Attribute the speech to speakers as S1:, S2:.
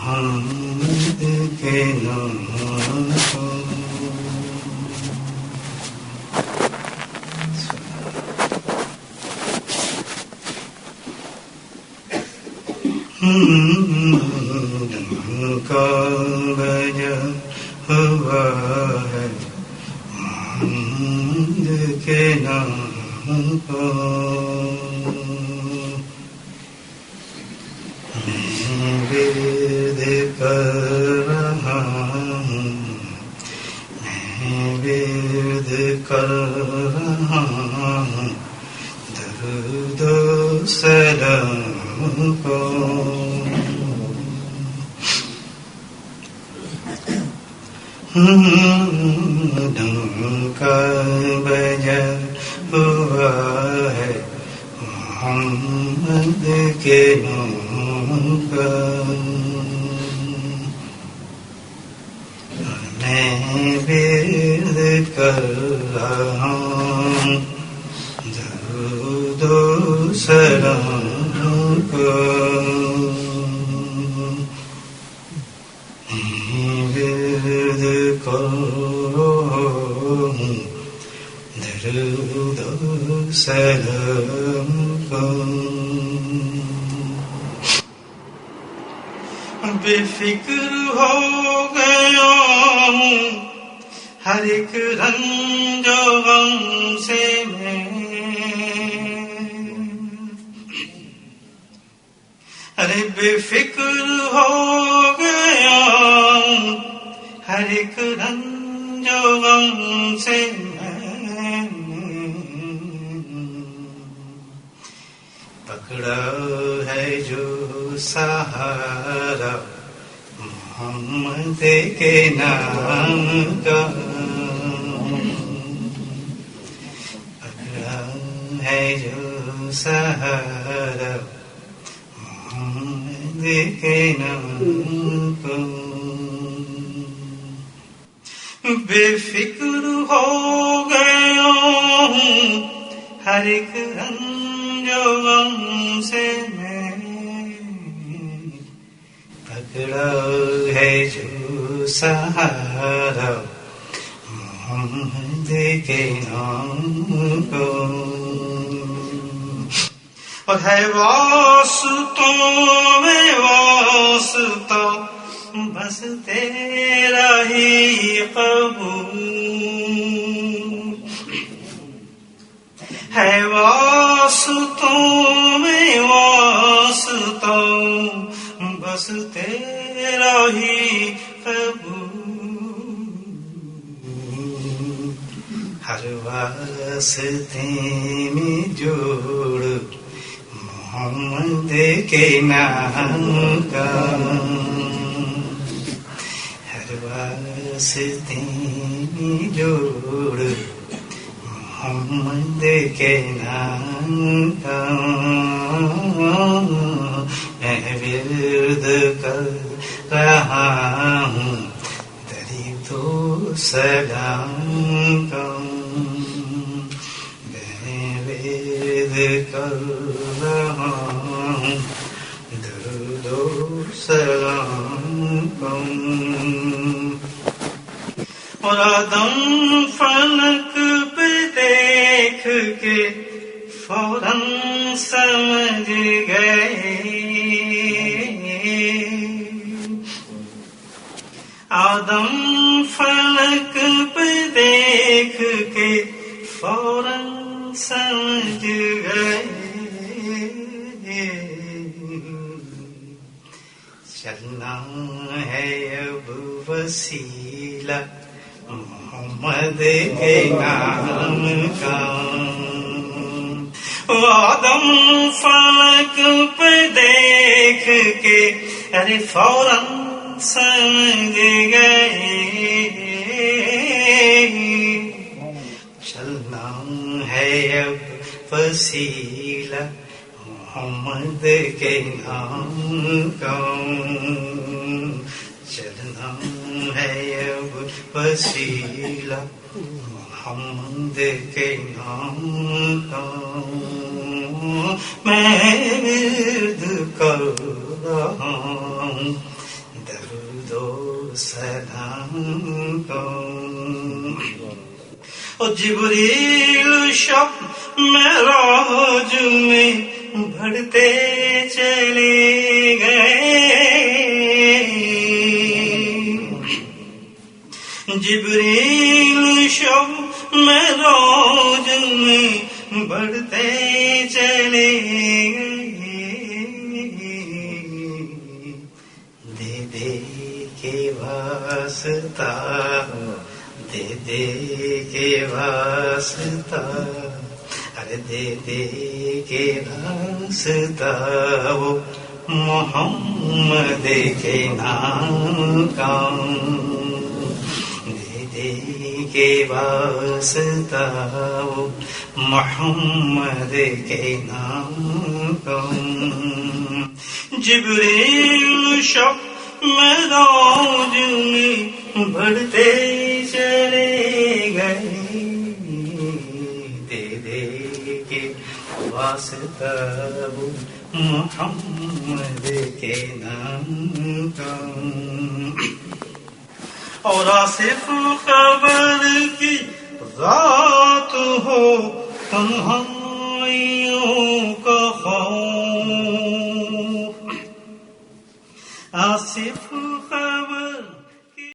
S1: محمد کے نام کو کا بجا ہوا ہے محمد کے نام کو میں ورد کر رہا ہوں میں ورد کر رہا ہوں درود و سلام کو ڈنکا بجا ہوا ہے محمد کے نام کا میں ورد کر رہا ہوں درود و سلام کو درود و سلام کو بے فکر ہو گیا ہوں ہر ایک رنج و غم سے میں ارے بے فکر ہو گیا ہوں ہر ایک رنج و غم سے میں پکڑا ہے جو سہارا محمد کے نام کا پکڑا ہے جو سہارا محمد کے نام کو بے فکر ہو گیا ہوں ہر ایک رنج و غم سے میں پکڑا ہے جو سہارا محمد کے نام کو اور ہے واسطوں میں واسطہ بس تیرا ہی قبول ہے واسطوں میں واسطہ بس تیرا ہی قبول ہر واسطے میں جوڑ محمد کے نام کا واسطے میں جوڑ محمد کے نام کا میں ورد کر رہا ہوں درود و سلام کا میں ورد کر رہا ہوں درود و سلام کا اور آدم فلک پہ دیکھ کے فوراً سمجھ گئے آدم فلک پہ دیکھ کے فوراً سمجھ گئے چلنا ہے اب وسیلہ محمد کے نام کا آدم فلک پہ دیکھ کے ارے فوراً سمجھ گئے چلنا ہے اب وسیلہ محمد کے نام کا چلنا ہے اب وسیلہ محمد کے نام کا میں ورد کر رہا ہوں سلام کن. اور جبریل شب معراج میں بڑھتے چلے گئے. جبریل شب معراج میں بڑھتے چلے گئے. دے دے کے واسطہ دے دے کے واسطہ ارے دے دے کے واسطہ وہ محمد کے نام کا. دے دے کے واسطہ وہ محمد کے نام کا. جبریل شب معراج میں بڑھتے چلے گئے. دے دے کے واسطہ وہ محمد کے نام کا. اور آصف قبر کی رات ہو تنہائیوں کا خوف. آصف